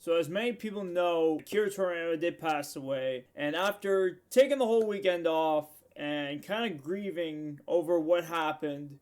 So as many people know, Akira Toriyama did pass away, and after taking the whole weekend off and kind of grieving over what happened,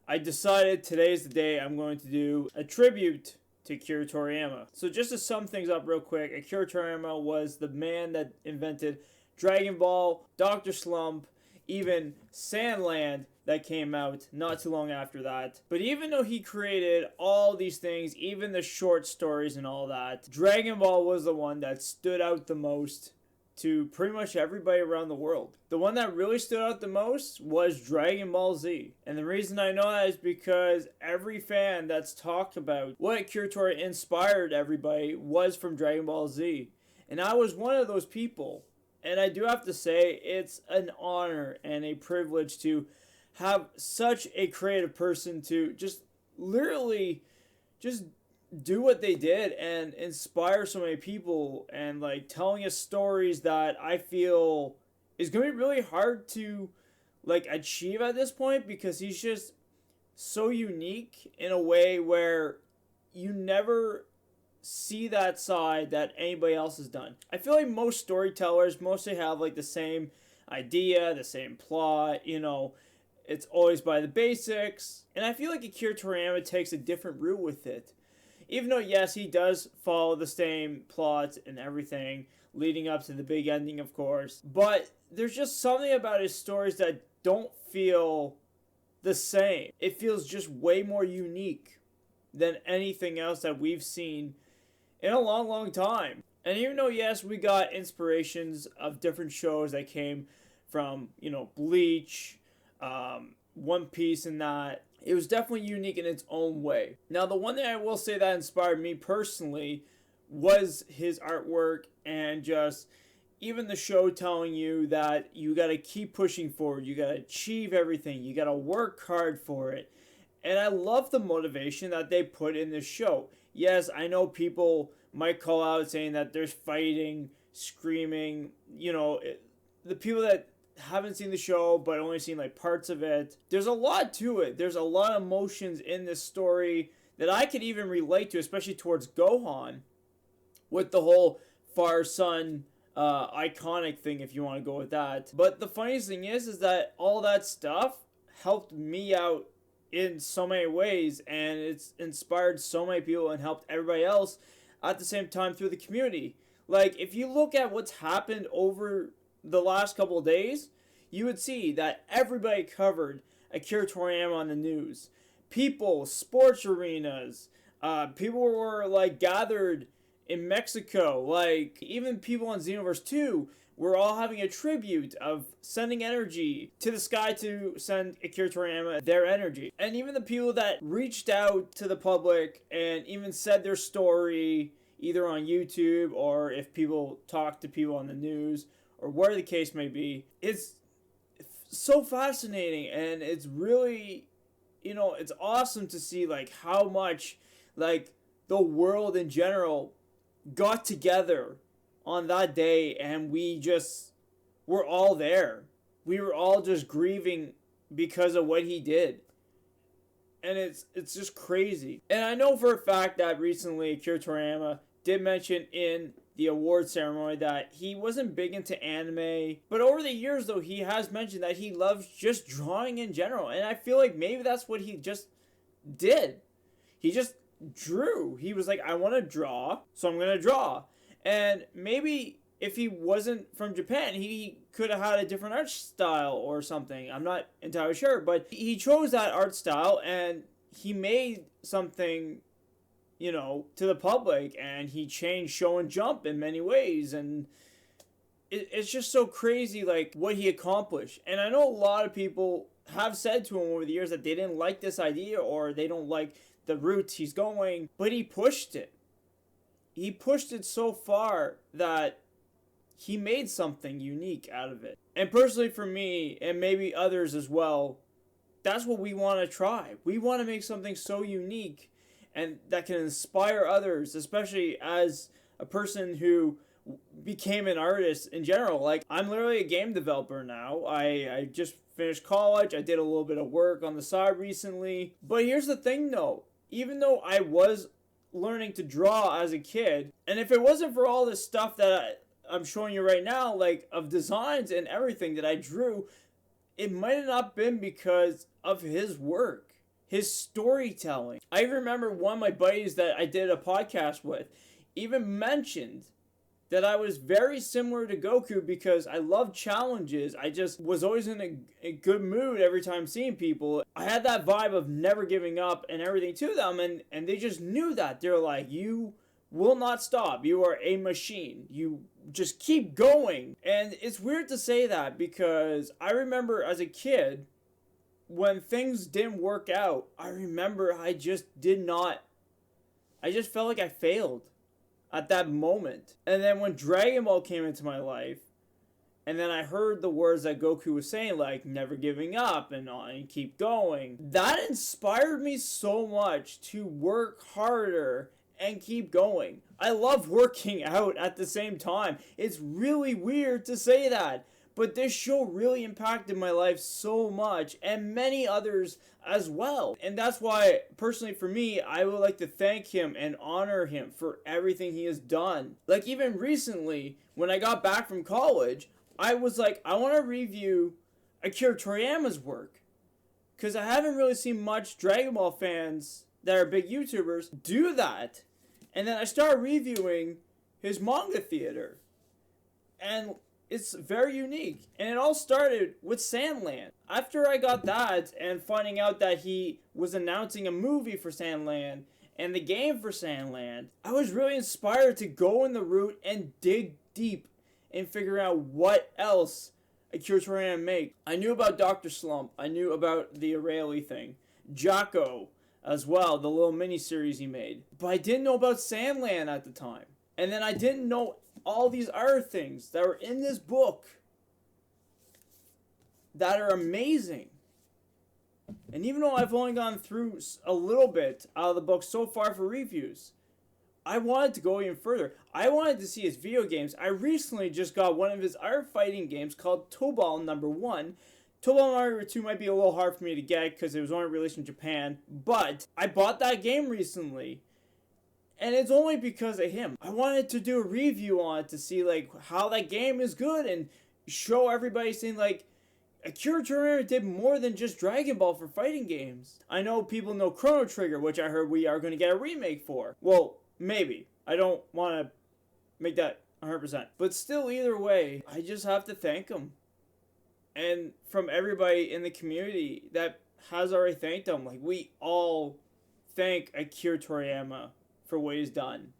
I decided today's the day I'm going to do a tribute to Akira Toriyama. So just to sum things up real quick, Akira Toriyama was the man that invented Dragon Ball, Dr. Slump, even Sandland that came out not too long after that. But even though he created all these things, even the short stories and all that, Dragon Ball was the one that stood out the most to pretty much everybody around the world. The one that really stood out the most was Dragon Ball Z. And the reason I know that is because every fan that's talked about what Akira Toriyama inspired everybody was from Dragon Ball Z. And I was one of those people. And I do have to say, it's an honor and a privilege to have such a creative person to just literally just do what they did and inspire so many people, and like telling us stories that I feel is going to be really hard to like achieve at this point, because he's just so unique in a way where you never see that side that anybody else has done. I feel like most storytellers mostly have like the same idea, the same plot, you know, it's always by the basics. And I feel like Akira Toriyama takes a different route with it. Even though, yes, he does follow the same plot and everything, leading up to the big ending, of course. But there's just something about his stories that don't feel the same. It feels just way more unique than anything else that we've seen in a long, long time. And even though, yes, we got inspirations of different shows that came from, you know, Bleach, One Piece and that, it was definitely unique in its own way. Now, the one thing I will say that inspired me personally was his artwork, and just even the show telling you that you got to keep pushing forward, you got to achieve everything, you got to work hard for it. And I love the motivation that they put in this show. Yes, I know people might call out saying that there's fighting, screaming, you know, the people that haven't seen the show but only seen like parts of it, there's a lot to it. There's a lot of emotions in this story that I could even relate to, especially towards Gohan, with the whole far son iconic thing, if you want to go with that. But the funniest thing is that all that stuff helped me out in so many ways, and it's inspired so many people and helped everybody else at the same time through the community. Like, if you look at what's happened over the last couple of days, you would see that everybody covered Akira Toriyama on the news. People, sports arenas, people were like gathered in Mexico. Like, even people on Xenoverse 2 were all having a tribute of sending energy to the sky to send Akira Toriyama their energy. And even the people that reached out to the public and even said their story, either on YouTube or if people talk to people on the news, or where the case may be, it's so fascinating, and it's really, you know, it's awesome to see like how much like the world in general got together on that day, and we just were all there. We were all just grieving because of what he did. And it's just crazy. And I know for a fact that recently Akira Toriyama did mention in the award ceremony that he wasn't big into anime, but over the years though he has mentioned that he loves just drawing in general, and I feel like maybe that's what he just did. He just drew. He was like, I want to draw, so I'm gonna draw. And maybe if he wasn't from Japan, he could have had a different art style or something. I'm not entirely sure, but he chose that art style and he made something, you know, to the public, and he changed Show and Jump in many ways, and it's just so crazy like what he accomplished. And I know a lot of people have said to him over the years that they didn't like this idea or they don't like the route he's going, but he pushed it. He pushed it so far that he made something unique out of it. And personally for me, and maybe others as well, that's what we want to try. We want to make something so unique and that can inspire others, especially as a person who became an artist in general. Like, I'm literally a game developer now. I just finished college. I did a little bit of work on the side recently. But here's the thing though. Even though I was learning to draw as a kid. And if it wasn't for all this stuff that I'm showing you right now, like of designs and everything that I drew, it might have not been because of his work, his storytelling. I remember one of my buddies that I did a podcast with even mentioned that I was very similar to Goku because I love challenges. I just was always in a good mood every time seeing people. I had that vibe of never giving up and everything to them, and they just knew that. They're like, you will not stop. You are a machine. You just keep going. And it's weird to say that because I remember as a kid, when things didn't work out, I remember I just felt like I failed at that moment. And then when Dragon Ball came into my life, and then I heard the words that Goku was saying, like never giving up and keep going, that inspired me so much to work harder and keep going. I love working out at the same time. It's really weird to say that, but this show really impacted my life so much, and many others as well. And that's why, personally for me, I would like to thank him and honor him for everything he has done. Like even recently, when I got back from college, I was like, I want to review Akira Toriyama's work, because I haven't really seen much Dragon Ball fans that are big YouTubers do that. And then I started reviewing his manga theater, and it's very unique. And it all started with Sandland. After I got that and finding out that he was announcing a movie for Sandland and the game for Sandland, I was really inspired to go in the route and dig deep and figure out what else Akira Toriyama make. I knew about Dr. Slump. I knew about the Aurelie thing. Jocko as well, the little mini-series he made. But I didn't know about Sandland at the time. And then I didn't know all these other things that were in this book that are amazing. And even though I've only gone through a little bit out of the book so far for reviews, I wanted to go even further. I wanted to see his video games. I recently just got one of his art fighting games called Tobal number 1. Tobal Mario 2 might be a little hard for me to get because it was only released in Japan, but I bought that game recently. And it's only because of him. I wanted to do a review on it to see like how that game is good and show everybody saying like Akira Toriyama did more than just Dragon Ball for fighting games. I know people know Chrono Trigger, which I heard we are going to get a remake for. Well, maybe. I don't want to make that 100%. But still, either way, I just have to thank him. And from everybody in the community that has already thanked him, like we all thank Akira Toriyama for what he's done.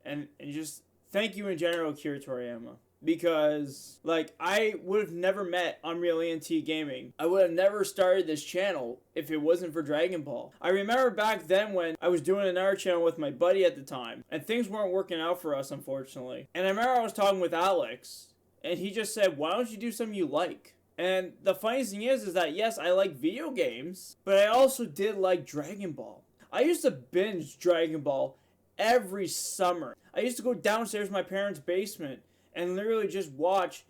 And just thank you in general, Akira Toriyama. Because, like, I would have never met Unreal ENT Gaming. I would have never started this channel if it wasn't for Dragon Ball. I remember back then when I was doing another channel with my buddy at the time, and things weren't working out for us, unfortunately. And I remember I was talking with Alex, and he just said, why don't you do something you like? And the funniest thing is that, yes, I like video games, but I also did like Dragon Ball. I used to binge Dragon Ball every summer. I used to go downstairs in my parents' basement and literally just watch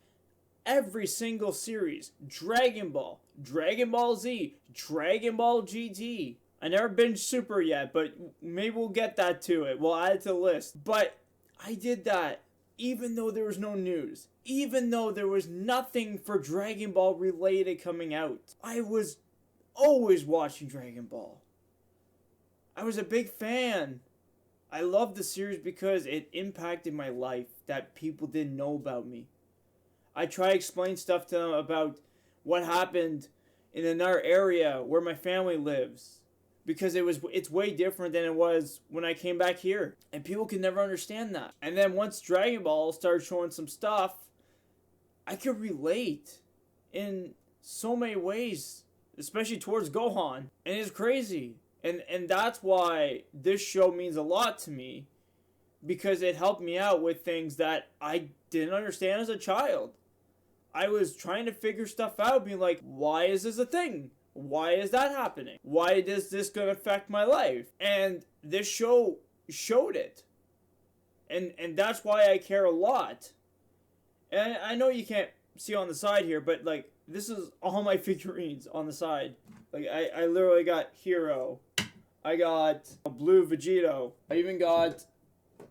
every single series. Dragon Ball, Dragon Ball Z, Dragon Ball GT. I never binged Super yet, but maybe we'll get that to it. We'll add it to the list. But I did that even though there was no news. Even though there was nothing for Dragon Ball related coming out. I was always watching Dragon Ball. I was a big fan. I loved the series because it impacted my life that people didn't know about me. I try to explain stuff to them about what happened in another area where my family lives. Because it's way different than it was when I came back here. And people can never understand that. And then once Dragon Ball started showing some stuff, I could relate in so many ways. Especially towards Gohan. And it's crazy. And that's why this show means a lot to me, because it helped me out with things that I didn't understand as a child. I was trying to figure stuff out, being like, why is this a thing? Why is that happening? Why is this going to affect my life? And this show showed it. And that's why I care a lot. And I know you can't see on the side here, but like, this is all my figurines on the side. Like, I literally got Hero, I got a blue Vegito. I even got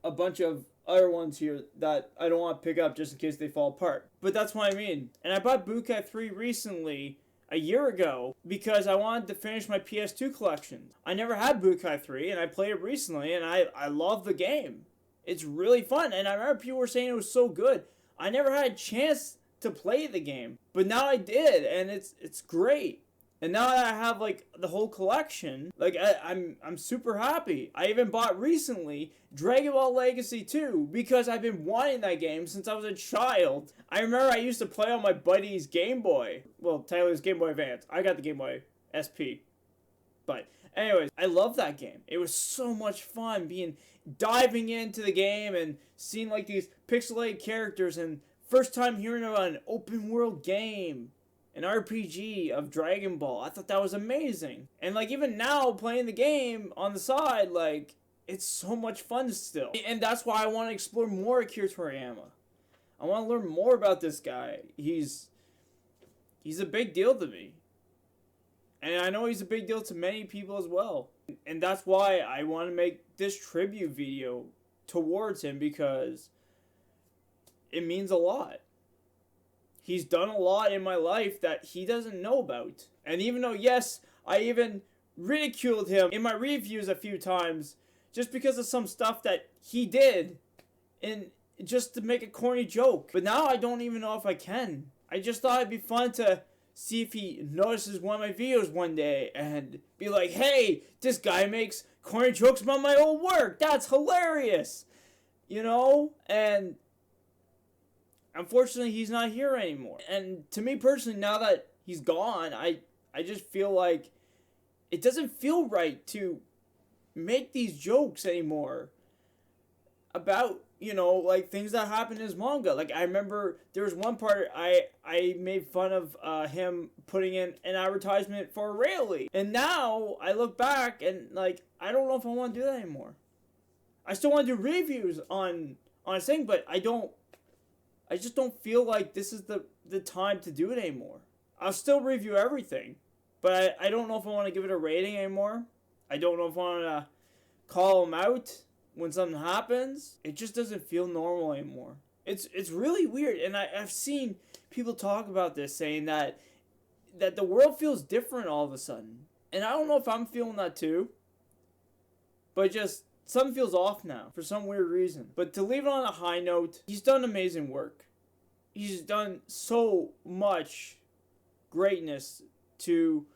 a bunch of other ones here that I don't want to pick up just in case they fall apart. But that's what I mean. And I bought Bukai 3 recently, a year ago, because I wanted to finish my PS2 collection. I never had Bukai 3, and I played it recently, and I love the game. It's really fun, and I remember people were saying it was so good. I never had a chance to play the game, but now I did, and it's great. And now that I have like the whole collection, like I'm super happy. I even bought recently Dragon Ball Legacy 2 because I've been wanting that game since I was a child. I remember I used to play on my buddy's Game Boy. Well, Tyler's Game Boy Advance. I got the Game Boy SP. But anyways, I love that game. It was so much fun diving into the game and seeing like these pixelated characters, and first time hearing about an open world game, an RPG of Dragon Ball. I thought that was amazing. And like even now playing the game on the side, like it's so much fun still. And that's why I want to explore more Akira Toriyama. I want to learn more about this guy. He's a big deal to me. And I know he's a big deal to many people as well. And that's why I want to make this tribute video towards him, because it means a lot. He's done a lot in my life that he doesn't know about. And even though, yes, I even ridiculed him in my reviews a few times just because of some stuff that he did and just to make a corny joke. But now I don't even know if I can. I just thought it'd be fun to see if he notices one of my videos one day and be like, hey, this guy makes corny jokes about my old work. That's hilarious. You know? And unfortunately, he's not here anymore. And to me personally, now that he's gone, I just feel like it doesn't feel right to make these jokes anymore about, you know, like things that happen in his manga. Like I remember there was one part I made fun of him putting in an advertisement for Rayleigh. And now I look back and like I don't know if I want to do that anymore. I still want to do reviews on a thing, but I just don't feel like this is the time to do it anymore. I'll still review everything, but I don't know if I want to give it a rating anymore. I don't know if I want to call him out when something happens. It just doesn't feel normal anymore. It's really weird, and I've seen people talk about this, saying that the world feels different all of a sudden. And I don't know if I'm feeling that too, but just something feels off now for some weird reason. But to leave it on a high note, he's done amazing work. He's done so much greatness to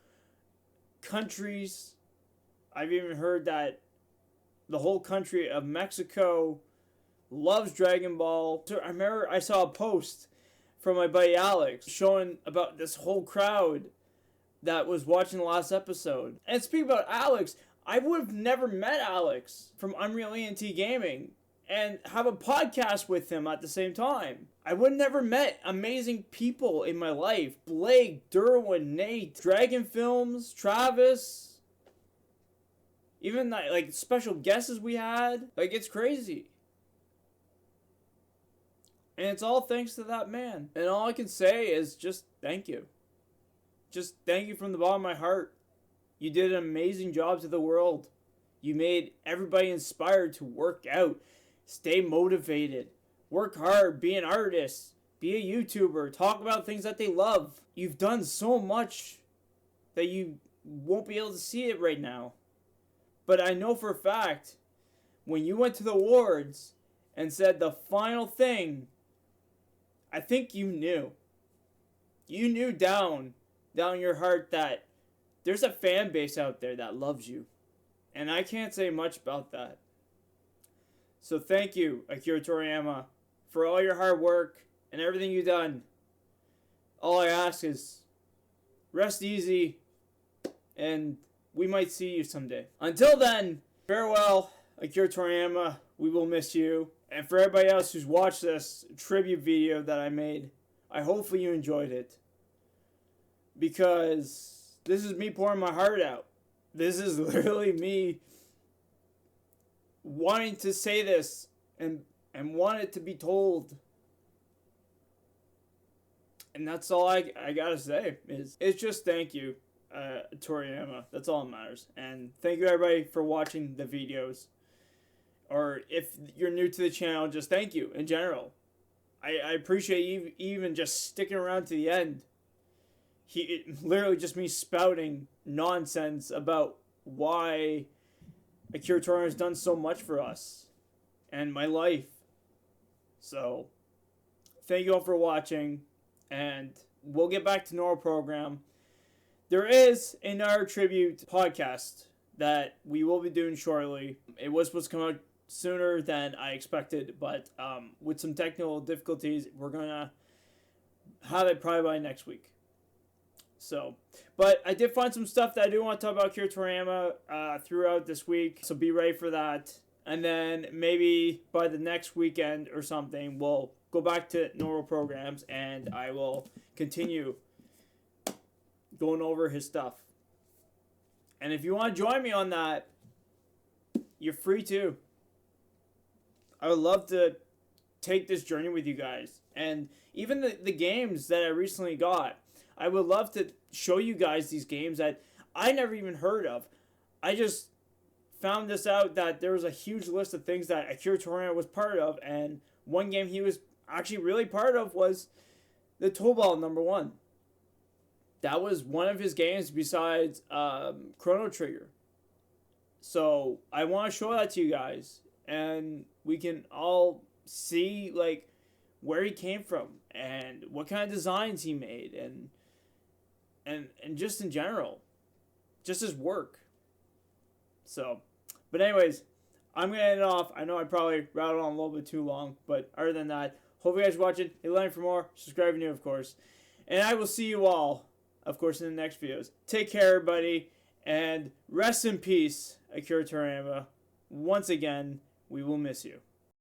countries. I've even heard that the whole country of Mexico loves Dragon Ball. So I remember I saw a post from my buddy Alex showing about this whole crowd that was watching the last episode. And speaking about Alex, I would have never met Alex from Unreal ENT Gaming and have a podcast with him at the same time. I would have never met amazing people in my life. Blake, Derwin, Nate, Dragon Films, Travis, even like special guests we had. Like, it's crazy. And it's all thanks to that man. And all I can say is just thank you. Just thank you from the bottom of my heart. You did an amazing job to the world. You made everybody inspired to work out, stay motivated, work hard, be an artist, be a YouTuber, talk about things that they love. You've done so much that you won't be able to see it right now. But I know for a fact, when you went to the awards and said the final thing, I think you knew. You knew down your heart that there's a fan base out there that loves you. And I can't say much about that. So thank you, Akira Toriyama, for all your hard work and everything you've done. All I ask is rest easy, and we might see you someday. Until then, farewell, Akira Toriyama. We will miss you. And for everybody else who's watched this tribute video that I made, I hopefully you enjoyed it. Because this is me pouring my heart out. This is literally me wanting to say this and want it to be told. And that's all I gotta say is it's just thank you. Toriyama. That's all that matters. And thank you everybody for watching the videos. Or if you're new to the channel, just thank you in general. I appreciate you even just sticking around to the end. It literally just me spouting nonsense about why Akira Toriyama has done so much for us and my life. So, thank you all for watching, and we'll get back to normal program. There is another tribute podcast that we will be doing shortly. It was supposed to come out sooner than I expected, but with some technical difficulties, we're gonna have it probably by next week. So, but I did find some stuff that I do want to talk about Akira Toriyama throughout this week, so be ready for that. And then maybe by the next weekend or something, we'll go back to normal programs and I will continue going over his stuff. And if you want to join me on that, you're free to. I would love to take this journey with you guys. And even the games that I recently got, I would love to show you guys these games that I never even heard of. I just found this out that there was a huge list of things that Akira Toriyama was part of, and one game he was actually really part of was the Tobal #1. That was one of his games besides Chrono Trigger. So I want to show that to you guys, and we can all see like where he came from and what kind of designs he made, and just in general, just his work. So, but anyways, I'm gonna end it off. I know I probably rattled on a little bit too long, but other than that, hope you guys are watching. Hit like for more, subscribe if you're new, of course, and I will see you all, of course, in the next videos. Take care, everybody, and rest in peace, Akira Toriyama. Once again, we will miss you.